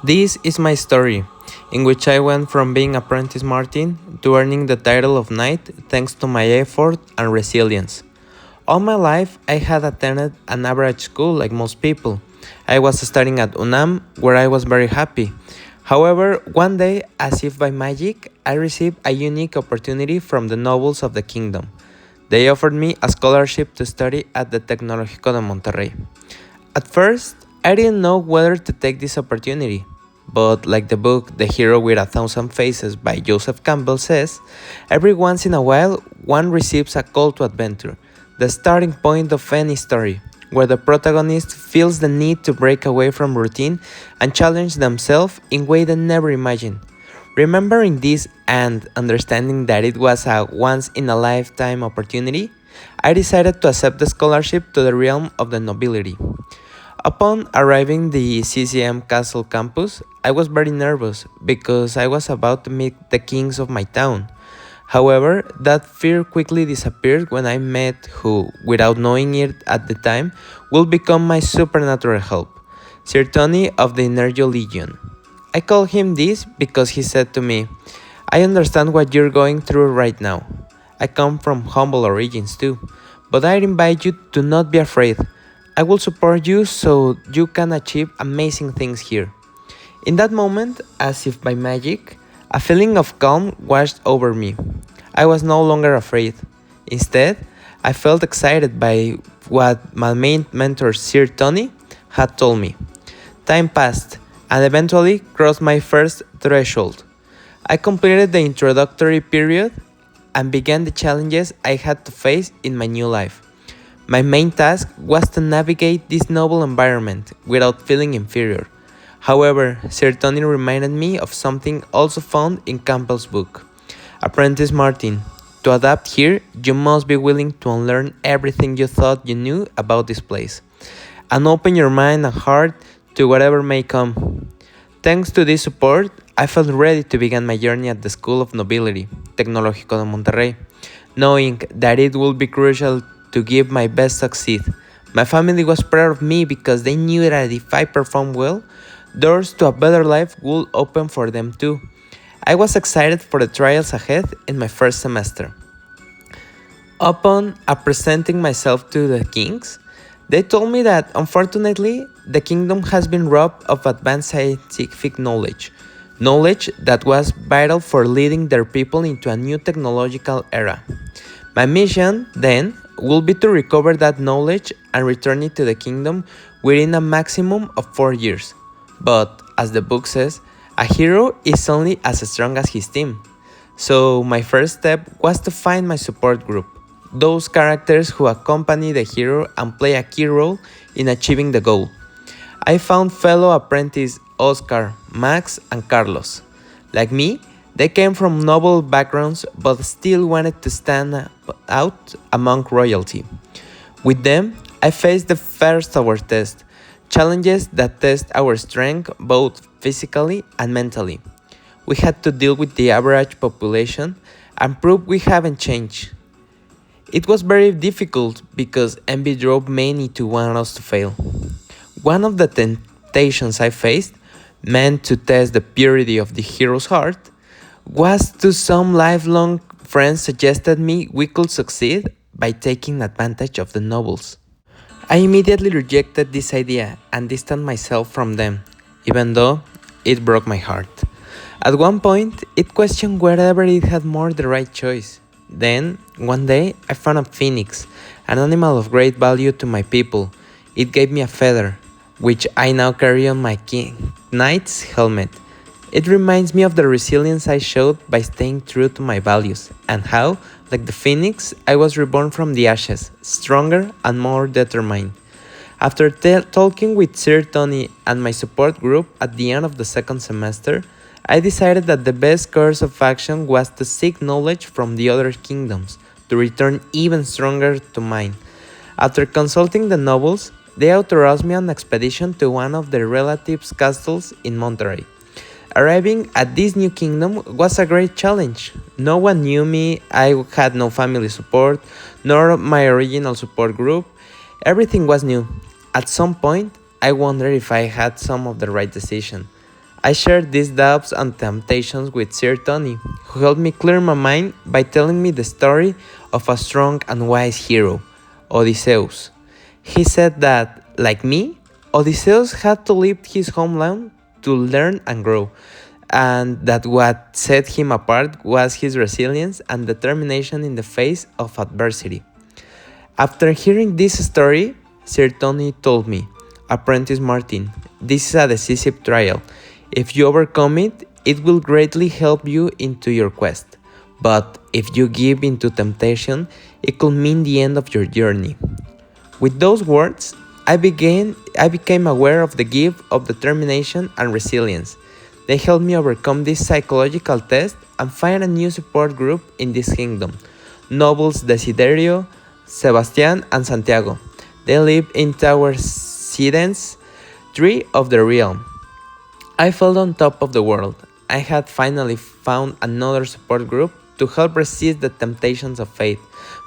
This is my story, in which I went from being apprentice Martin to earning the title of knight thanks to my effort and resilience. All my life, I had attended an average school like most people. I was studying at UNAM, where I was very happy. However, one day, as if by magic, I received a unique opportunity from the nobles of the kingdom. They offered me a scholarship to study at the Tecnológico de Monterrey. At first, I didn't know whether to take this opportunity, but like the book The Hero with a Thousand Faces by Joseph Campbell says, every once in a while one receives a call to adventure, the starting point of any story, where the protagonist feels the need to break away from routine and challenge themselves in ways they never imagined. Remembering this and understanding that it was a once in a lifetime opportunity, I decided to accept the scholarship to the realm of the nobility. Upon arriving the CCM Castle campus, I was very nervous because I was about to meet the kings of my town. However, that fear quickly disappeared when I met who, without knowing it at the time, will become my supernatural help, Sir Tony of the Energy Legion. I call him this because he said to me, I understand what you're going through right now. I come from humble origins too, but I invite you to not be afraid. I will support you so you can achieve amazing things here. In that moment, as if by magic, a feeling of calm washed over me. I was no longer afraid. Instead, I felt excited by what my main mentor, Sir Tony, had told me. Time passed, and eventually crossed my first threshold. I completed the introductory period and began the challenges I had to face in my new life. My main task was to navigate this noble environment without feeling inferior. However, Sir Tony reminded me of something also found in Campbell's book. Apprentice Martin, to adapt here, you must be willing to unlearn everything you thought you knew about this place, and open your mind and heart to whatever may come. Thanks to this support, I felt ready to begin my journey at the School of Nobility, Tecnológico de Monterrey, knowing that it would be crucial to give my best succeed. My family was proud of me because they knew that if I performed well, doors to a better life would open for them too. I was excited for the trials ahead in my first semester. Upon presenting myself to the kings, they told me that unfortunately the kingdom has been robbed of advanced scientific knowledge that was vital for leading their people into a new technological era. My mission, then, will be to recover that knowledge and return it to the kingdom within a maximum of 4 years. But, as the book says, a hero is only as strong as his team. So my first step was to find my support group, those characters who accompany the hero and play a key role in achieving the goal. I found fellow apprentices Oscar, Max, and Carlos. Like me, they came from noble backgrounds but still wanted to stand out among royalty. With them, I faced the first our test, challenges that test our strength both physically and mentally. We had to deal with the average population and prove we haven't changed. It was very difficult because envy drove many to want us to fail. One of the temptations I faced, meant to test the purity of the hero's heart, was to some lifelong friends suggested me we could succeed by taking advantage of the nobles. I immediately rejected this idea and distanced myself from them, even though it broke my heart. At one point, it questioned whether it had more the right choice. Then, one day, I found a phoenix, an animal of great value to my people. It gave me a feather, which I now carry on my knight's helmet. It reminds me of the resilience I showed by staying true to my values, and how, like the phoenix, I was reborn from the ashes, stronger and more determined. After talking with Sir Tony and my support group at the end of the second semester, I decided that the best course of action was to seek knowledge from the other kingdoms, to return even stronger to mine. After consulting the nobles, they authorized me on an expedition to one of their relatives' castles in Monterrey. Arriving at this new kingdom was a great challenge. No one knew me, I had no family support, nor my original support group. Everything was new. At some point, I wondered if I had some of the right decision. I shared these doubts and temptations with Sir Tony, who helped me clear my mind by telling me the story of a strong and wise hero, Odysseus. He said that, like me, Odysseus had to leave his homeland to learn and grow, and that what set him apart was his resilience and determination in the face of adversity. After hearing this story, Sir Tony told me, Apprentice Martin, this is a decisive trial. If you overcome it, it will greatly help you into your quest. But if you give into temptation, it could mean the end of your journey. With those words, I became aware of the gift of determination and resilience. They helped me overcome this psychological test and find a new support group in this kingdom. Nobles Desiderio, Sebastian, and Santiago. They live in Tower Sidens 3 of the realm. I felt on top of the world. I had finally found another support group to help resist the temptations of fate.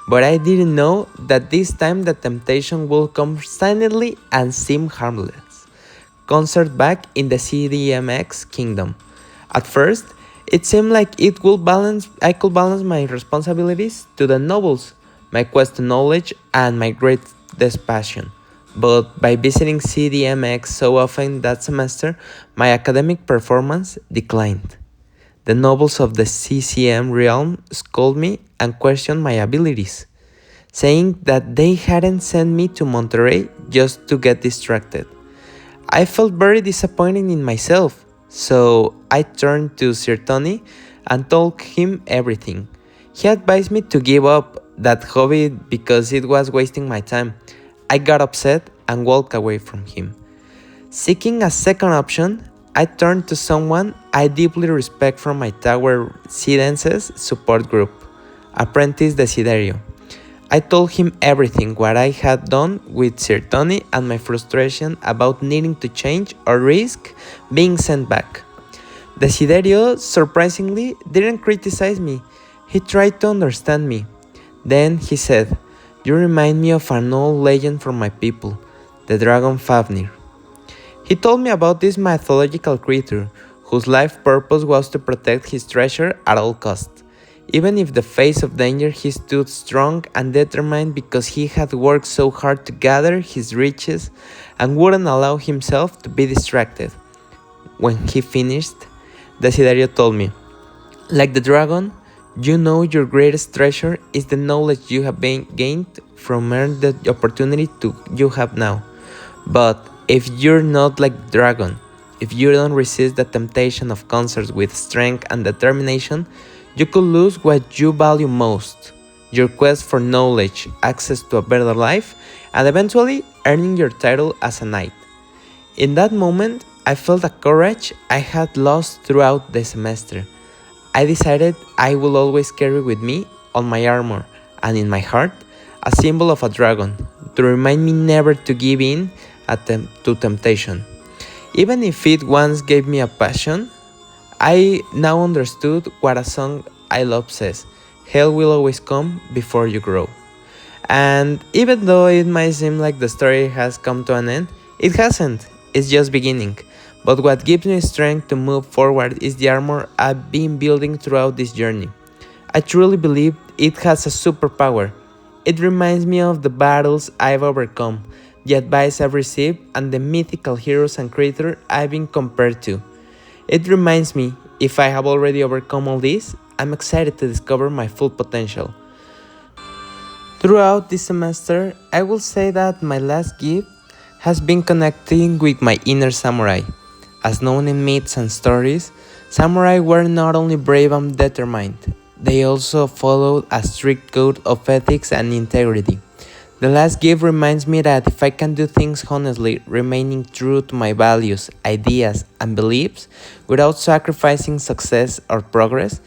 But I didn't know that this time the temptation would come silently and seem harmless. Concert back in the CDMX kingdom. At first, it seemed like I could balance my responsibilities to the nobles, my quest to knowledge, and my greatest passion. But by visiting CDMX so often that semester, my academic performance declined. The nobles of the CCM realm scolded me and questioned my abilities, saying that they hadn't sent me to Monterrey just to get distracted. I felt very disappointed in myself, so I turned to Sir Tony and told him everything. He advised me to give up that hobby because it was wasting my time. I got upset and walked away from him. Seeking a second option, I turned to someone I deeply respect from my Tower Sidenses support group, Apprentice Desiderio. I told him everything what I had done with Sir Tony and my frustration about needing to change or risk being sent back. Desiderio, surprisingly, didn't criticize me. He tried to understand me. Then he said, "You remind me of an old legend from my people, the dragon Fafnir." He told me about this mythological creature, whose life purpose was to protect his treasure at all costs. Even if the face of danger, he stood strong and determined because he had worked so hard to gather his riches and wouldn't allow himself to be distracted. When he finished, Desiderio told me, "Like the dragon, you know your greatest treasure is the knowledge you have gained from earning the opportunity you have now. But if you're not like the dragon, if you don't resist the temptation of concerts with strength and determination, you could lose what you value most, your quest for knowledge, access to a better life, and eventually earning your title as a knight." In that moment, I felt a courage I had lost throughout the semester. I decided I will always carry with me, on my armor and in my heart, a symbol of a dragon, to remind me never to give in to temptation. Even if it once gave me a passion, I now understood what a song I love says, "Hell will always come before you grow." And even though it might seem like the story has come to an end, it hasn't, it's just beginning. But what gives me strength to move forward is the armor I've been building throughout this journey. I truly believe it has a superpower. It reminds me of the battles I've overcome, the advice I've received, and the mythical heroes and creatures I've been compared to. It reminds me, if I have already overcome all this, I'm excited to discover my full potential. Throughout this semester, I will say that my last gift has been connecting with my inner samurai. As known in myths and stories, samurai were not only brave and determined, they also followed a strict code of ethics and integrity. The last gift reminds me that if I can do things honestly, remaining true to my values, ideas, and beliefs, without sacrificing success or progress,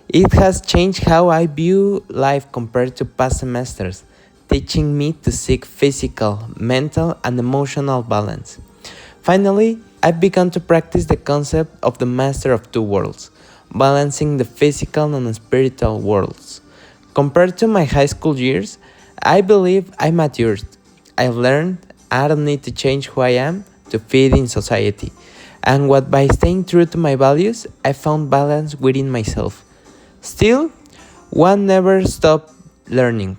it has changed how I view life compared to past semesters, teaching me to seek physical, mental, and emotional balance. Finally, I've begun to practice the concept of the master of two worlds, balancing the physical and spiritual worlds. Compared to my high school years, I believe I matured. I've learned I don't need to change who I am to fit in society. and what by staying true to my values, I found balance within myself. Still, one never stopped learning.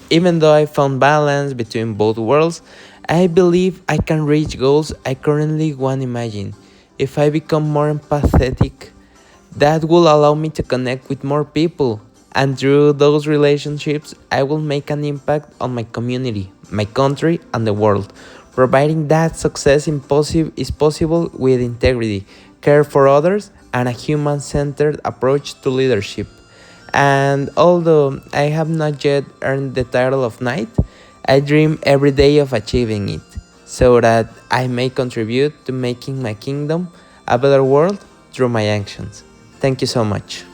Even though I found balance between both worlds, I believe I can reach goals I currently won't imagine. If I become more empathetic, that will allow me to connect with more people, and through those relationships, I will make an impact on my community, my country, and the world, providing that success is possible with integrity, care for others, and a human centered approach to leadership. And although I have not yet earned the title of knight, I dream every day of achieving it, so that I may contribute to making my kingdom a better world through my actions. Thank you so much.